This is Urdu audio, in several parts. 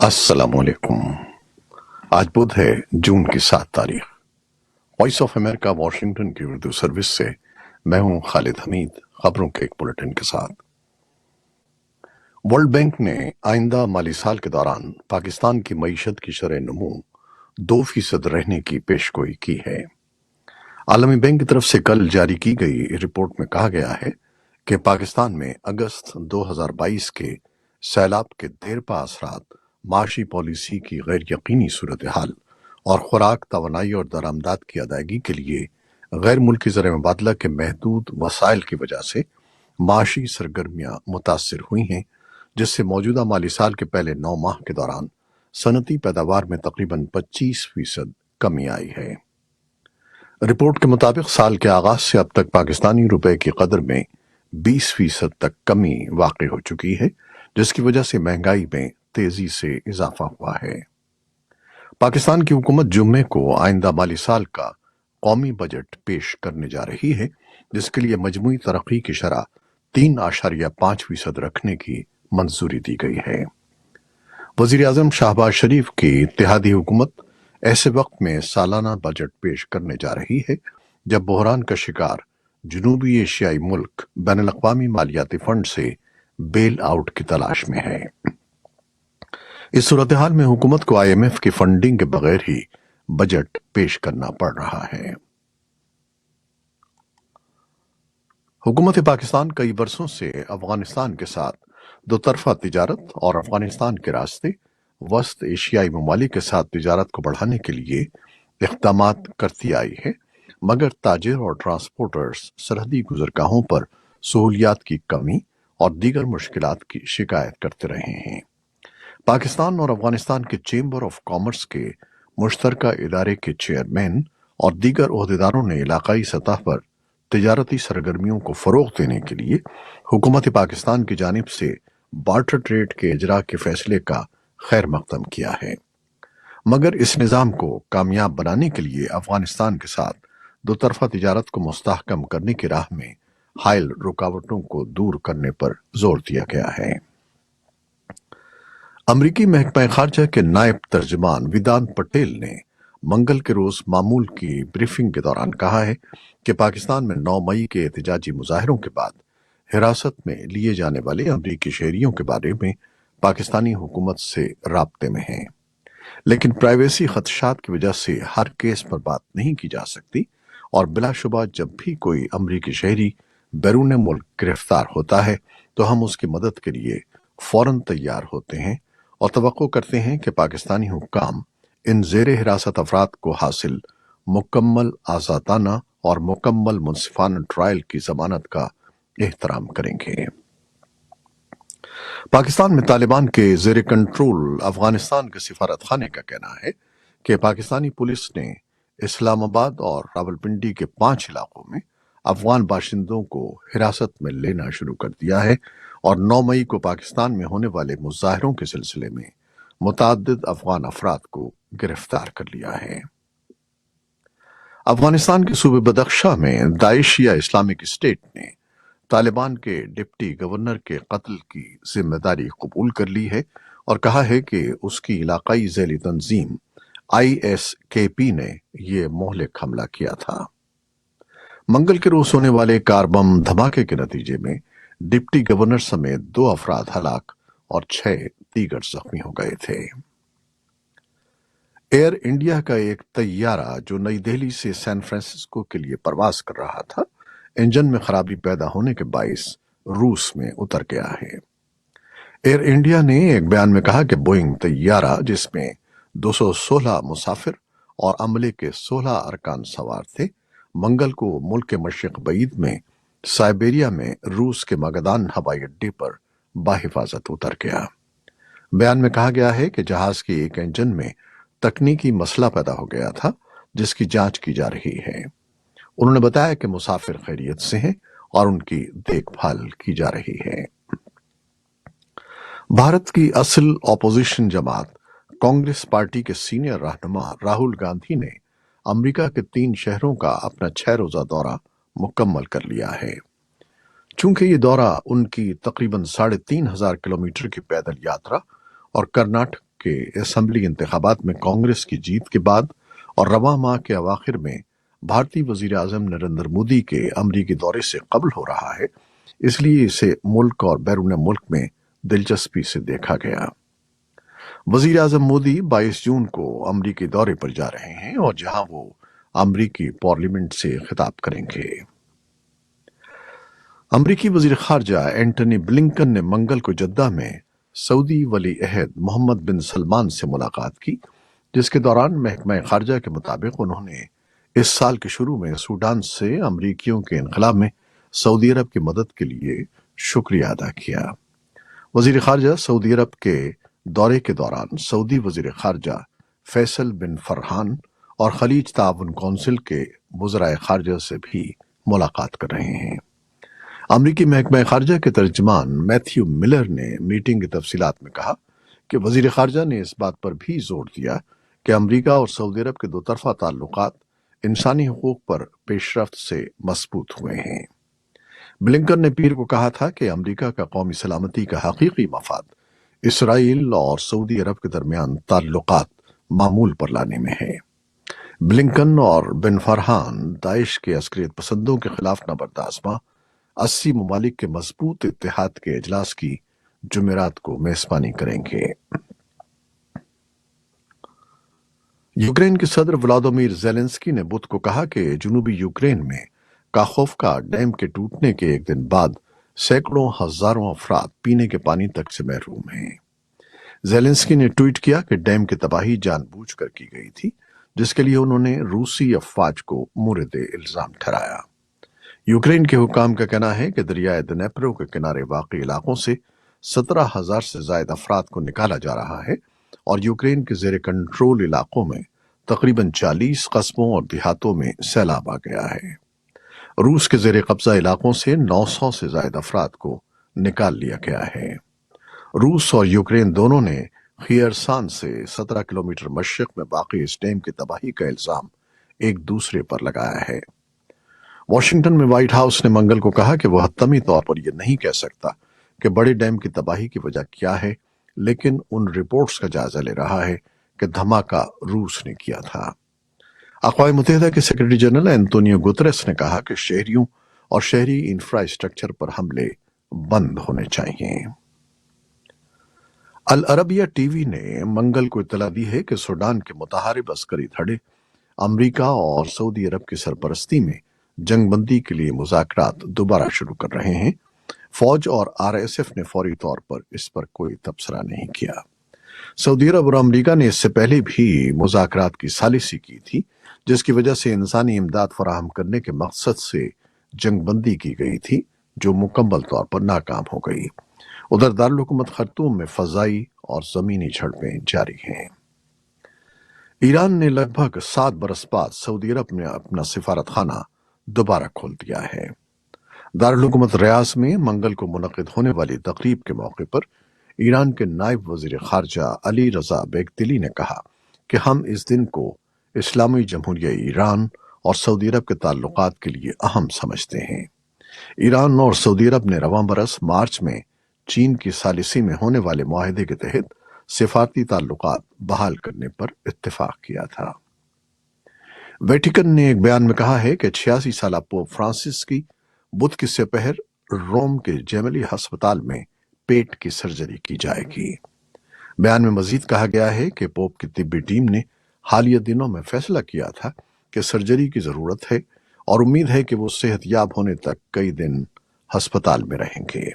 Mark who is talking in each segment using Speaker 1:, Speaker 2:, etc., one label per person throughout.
Speaker 1: السلام علیکم۔ آج بدھ ہے، جون کی 7 تاریخ۔ وائس آف امریکہ واشنگٹن کی اردو سروس سے میں ہوں خالد حمید، خبروں کے ایک بلٹن کے ساتھ۔ ورلڈ بینک نے آئندہ مالی سال کے دوران پاکستان کی معیشت کی شرح نمو 2% رہنے کی پیشگوئی کی ہے۔ عالمی بینک کی طرف سے کل جاری کی گئی رپورٹ میں کہا گیا ہے کہ پاکستان میں اگست 2022 کے سیلاب کے دیرپا اثرات، معاشی پالیسی کی غیر یقینی صورتحال اور خوراک، توانائی اور درآمدات کی ادائیگی کے لیے غیر ملکی زر مبادلہ کے محدود وسائل کی وجہ سے معاشی سرگرمیاں متاثر ہوئی ہیں، جس سے موجودہ مالی سال کے پہلے 9 ماہ کے دوران صنعتی پیداوار میں تقریباً 25% کمی آئی ہے۔ رپورٹ کے مطابق سال کے آغاز سے اب تک پاکستانی روپے کی قدر میں 20% تک کمی واقع ہو چکی ہے، جس کی وجہ سے مہنگائی میں تیزی سے اضافہ ہوا ہے۔ پاکستان کی حکومت جمعے کو آئندہ مالی سال کا قومی بجٹ پیش کرنے جا رہی ہے، جس کے لیے مجموعی ترقی کی شرح 3.5% رکھنے کی منظوری دی گئی ہے۔ وزیر اعظم شہباز شریف کی اتحادی حکومت ایسے وقت میں سالانہ بجٹ پیش کرنے جا رہی ہے جب بحران کا شکار جنوبی ایشیائی ملک بین الاقوامی مالیاتی فنڈ سے بیل آؤٹ کی تلاش میں ہے۔ اس صورتحال میں حکومت کو آئی ایم ایف کی فنڈنگ کے بغیر ہی بجٹ پیش کرنا پڑ رہا ہے۔ حکومت پاکستان کئی برسوں سے افغانستان کے ساتھ دو طرفہ تجارت اور افغانستان کے راستے وسط ایشیائی ممالک کے ساتھ تجارت کو بڑھانے کے لیے اقدامات کرتی آئی ہے، مگر تاجر اور ٹرانسپورٹرز سرحدی گزرگاہوں پر سہولیات کی کمی اور دیگر مشکلات کی شکایت کرتے رہے ہیں۔ پاکستان اور افغانستان کے چیمبر آف کامرس کے مشترکہ ادارے کے چیئرمین اور دیگر عہدیداروں نے علاقائی سطح پر تجارتی سرگرمیوں کو فروغ دینے کے لیے حکومت پاکستان کی جانب سے بارٹر ٹریڈ کے اجرا کے فیصلے کا خیر مقدم کیا ہے، مگر اس نظام کو کامیاب بنانے کے لیے افغانستان کے ساتھ دو طرفہ تجارت کو مستحکم کرنے کی راہ میں حائل رکاوٹوں کو دور کرنے پر زور دیا گیا ہے۔ امریکی محکمہ خارجہ کے نائب ترجمان ویدانت پٹیل نے منگل کے روز معمول کی بریفنگ کے دوران کہا ہے کہ پاکستان میں 9 مئی کے احتجاجی مظاہروں کے بعد حراست میں لیے جانے والے امریکی شہریوں کے بارے میں پاکستانی حکومت سے رابطے میں ہیں، لیکن پرائیویسی خدشات کی وجہ سے ہر کیس پر بات نہیں کی جا سکتی، اور بلا شبہ جب بھی کوئی امریکی شہری بیرون ملک گرفتار ہوتا ہے تو ہم اس کی مدد کے لیے فوراً تیار ہوتے ہیں اور توقع کرتے ہیں کہ پاکستانی حکام ان زیر حراست افراد کو حاصل مکمل آزادانہ اور مکمل منصفانہ ٹرائل کی ضمانت کا احترام کریں گے۔ پاکستان میں طالبان کے زیر کنٹرول افغانستان کے سفارت خانے کا کہنا ہے کہ پاکستانی پولیس نے اسلام آباد اور راولپنڈی کے 5 علاقوں میں افغان باشندوں کو حراست میں لینا شروع کر دیا ہے اور 9 مئی کو پاکستان میں ہونے والے مظاہروں کے سلسلے میں متعدد افغان افراد کو گرفتار کر لیا ہے۔ افغانستان کے صوبے بدخشاں میں داعش یا اسلامک اسٹیٹ نے طالبان کے ڈپٹی گورنر کے قتل کی ذمہ داری قبول کر لی ہے اور کہا ہے کہ اس کی علاقائی ذیلی تنظیم ISKP نے یہ مہلک حملہ کیا تھا۔ منگل کے روز ہونے والے کار بم دھماکے کے نتیجے میں ڈپٹی گورنر سمیت 2 افراد ہلاک اور 6 دیگر زخمی ہو گئے تھے۔ ایئر انڈیا کا ایک طیارہ جو نئی دہلی سے سین فرانسسکو کے لیے پرواز کر رہا تھا، انجن میں خرابی پیدا ہونے کے باعث روس میں اتر گیا ہے۔ ایئر انڈیا نے ایک بیان میں کہا کہ بوئنگ طیارہ جس میں 216 مسافر اور عملے کے 16 ارکان سوار تھے، منگل کو ملک کے مشرق بعید میں سائبیریا میں روس کے ماگدان ہوائی اڈے پر بحفاظت اتر گیا۔ بیان میں کہا گیا ہے کہ جہاز کے ایک انجن میں تکنیکی مسئلہ پیدا ہو گیا تھا، جس کی جانچ کی جا رہی ہے۔ انہوں نے بتایا کہ مسافر خیریت سے ہیں اور ان کی دیکھ بھال کی جا رہی ہے۔ بھارت کی اصل اپوزیشن جماعت کانگریس پارٹی کے سینئر رہنما راہل گاندھی نے امریکہ کے 3 شہروں کا اپنا 6 روزہ دورہ مکمل کر لیا ہے۔ چونکہ یہ دورہ ان کی تقریباً 3500 کلومیٹر کی پیدل یاترا اور کرناٹک کے اسمبلی انتخابات میں کانگریس کی جیت کے بعد اور رواں ماہ کے اواخر میں بھارتی وزیر اعظم نریندر مودی کے امریکی دورے سے قبل ہو رہا ہے، اس لیے اسے ملک اور بیرون ملک میں دلچسپی سے دیکھا گیا۔ وزیر اعظم مودی 22 جون کو امریکی دورے پر جا رہے ہیں اور جہاں وہ امریکی پارلیمنٹ سے خطاب کریں گے۔ امریکی وزیر خارجہ اینٹنی بلنکن نے منگل کو جدہ میں سعودی ولی عہد محمد بن سلمان سے ملاقات کی، جس کے دوران محکمہ خارجہ کے مطابق انہوں نے اس سال کے شروع میں سوڈان سے امریکیوں کے انخلا میں سعودی عرب کی مدد کے لیے شکریہ ادا کیا۔ وزیر خارجہ سعودی عرب کے دورے کے دوران سعودی وزیر خارجہ فیصل بن فرحان اور خلیج تعاون کونسل کے وزرائے خارجہ سے بھی ملاقات کر رہے ہیں۔ امریکی محکمہ خارجہ کے ترجمان میتھیو ملر نے میٹنگ کی تفصیلات میں کہا کہ وزیر خارجہ نے اس بات پر بھی زور دیا کہ امریکہ اور سعودی عرب کے دو طرفہ تعلقات انسانی حقوق پر پیش رفت سے مضبوط ہوئے ہیں۔ بلنکن نے پیر کو کہا تھا کہ امریکہ کا قومی سلامتی کا حقیقی مفاد اسرائیل اور سعودی عرب کے درمیان تعلقات معمول پر لانے میں ہے۔ بلنکن اور بن فرحان داعش کے عسکریت پسندوں کے خلاف نبردست 80 ممالک کے مضبوط اتحاد کے اجلاس کی جمعرات کو میزبانی کریں گے۔ یوکرین کے صدر ولادیمیر زیلنسکی نے بدھ کو کہا کہ جنوبی یوکرین میں کاخوفکا ڈیم کے ٹوٹنے کے ایک دن بعد سینکڑوں ہزاروں افراد پینے کے پانی تک سے محروم ہیں۔ زیلنسکی نے ٹویٹ کیا کہ ڈیم کی تباہی جان بوجھ کر کی گئی تھی، جس کے لیے انہوں نے روسی افواج کو مورد الزام ٹھہرایا۔ یوکرین کے حکام کا کہنا ہے کہ دریائے دنیپرو کے کنارے واقع علاقوں سے 17,000 سے زائد افراد کو نکالا جا رہا ہے اور یوکرین کے زیر کنٹرول علاقوں میں تقریباً 40 قصبوں اور دیہاتوں میں سیلاب آ گیا ہے۔ روس کے زیر قبضہ علاقوں سے 900 سے زائد افراد کو نکال لیا گیا ہے۔ روس اور یوکرین دونوں نے خیرسان سے 17 کلومیٹر مشرق میں واقع اس ڈیم کی تباہی کا الزام ایک دوسرے پر لگایا ہے۔ واشنگٹن میں وائٹ ہاؤس نے منگل کو کہا کہ وہ حتمی طور پر یہ نہیں کہہ سکتا کہ بڑے ڈیم کی تباہی کی وجہ کیا ہے، لیکن ان رپورٹس کا جائزہ لے رہا ہے کہ دھماکہ روس نے کیا تھا۔ اقوام متحدہ کے سیکرٹری جنرل انتونیو گوتریس نے کہا کہ شہریوں اور شہری انفراسٹرکچر پر حملے بند ہونے چاہیے۔ العربیہ ٹی وی نے منگل کو اطلاع دی ہے کہ سوڈان کے متحارب عسکری دھڑے امریکہ اور سعودی عرب کی سرپرستی میں جنگ بندی کے لیے مذاکرات دوبارہ شروع کر رہے ہیں۔ فوج اور RSF نے فوری طور پر اس پر کوئی تبصرہ نہیں کیا۔ سعودی عرب اور امریکہ نے اس سے پہلے بھی مذاکرات کی ثالثی کی تھی، جس کی وجہ سے انسانی امداد فراہم کرنے کے مقصد سے جنگ بندی کی گئی تھی، جو مکمل طور پر ناکام ہو گئی۔ ادھر دارالحکومت خرطوم میں فضائی اور زمینی جھڑپیں جاری ہیں۔ ایران نے لگ بھگ 7 برس بعد سعودی عرب میں اپنا سفارت خانہ دوبارہ کھول دیا ہے۔ دارالحکومت ریاض میں منگل کو منعقد ہونے والی تقریب کے موقع پر ایران کے نائب وزیر خارجہ علی رضا بیگتلی نے کہا کہ ہم اس دن کو اسلامی جمہوریہ ایران اور سعودی عرب کے تعلقات کے لیے اہم سمجھتے ہیں۔ ایران اور سعودی عرب نے رواں برس مارچ میں چین کی ثالثی میں ہونے والے معاہدے کے تحت سفارتی تعلقات بحال کرنے پر اتفاق کیا تھا۔ ویٹیکن نے ایک بیان میں کہا ہے کہ 86 سالہ پوپ فرانسس کی بدھ کی سپہر روم کے جیملی ہسپتال میں پیٹ کی سرجری کی جائے گی۔ بیان میں مزید کہا گیا ہے کہ پوپ کی طبی ٹیم نے حالیہ دنوں میں فیصلہ کیا تھا کہ سرجری کی ضرورت ہے اور امید ہے کہ وہ صحت یاب ہونے تک کئی دن ہسپتال میں رہیں گے۔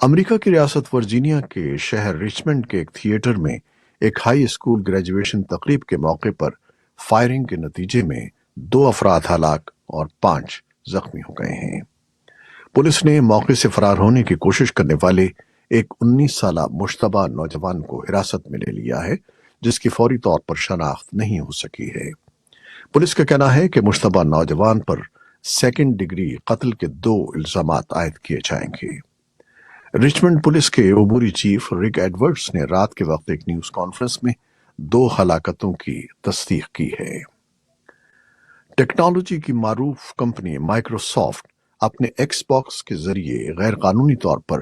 Speaker 1: امریکہ کی ریاست ورجینیا کے شہر ریچمنڈ کے ایک تھیٹر میں ایک ہائی اسکول گریجویشن تقریب کے موقع پر فائرنگ کے نتیجے میں 2 افراد ہلاک اور 5 زخمی ہو گئے ہیں۔ پولیس نے موقع سے فرار ہونے کی کوشش کرنے والے ایک 19 سالہ مشتبہ نوجوان کو حراست میں لے لیا ہے، جس کی فوری طور پر شناخت نہیں ہو سکی ہے۔ پولیس کا کہنا ہے کہ مشتبہ نوجوان پر سیکنڈ ڈگری قتل کے 2 الزامات عائد کیے جائیں گے۔ رچمنڈ پولیس کے عبوری چیف رک ایڈورڈز نے رات کے وقت ایک نیوز کانفرنس میں 2 ہلاکتوں کی تصدیق کی ہے۔ ٹیکنالوجی کی معروف کمپنی مائیکروسافٹ اپنے ایکس باکس کے ذریعے غیر قانونی طور پر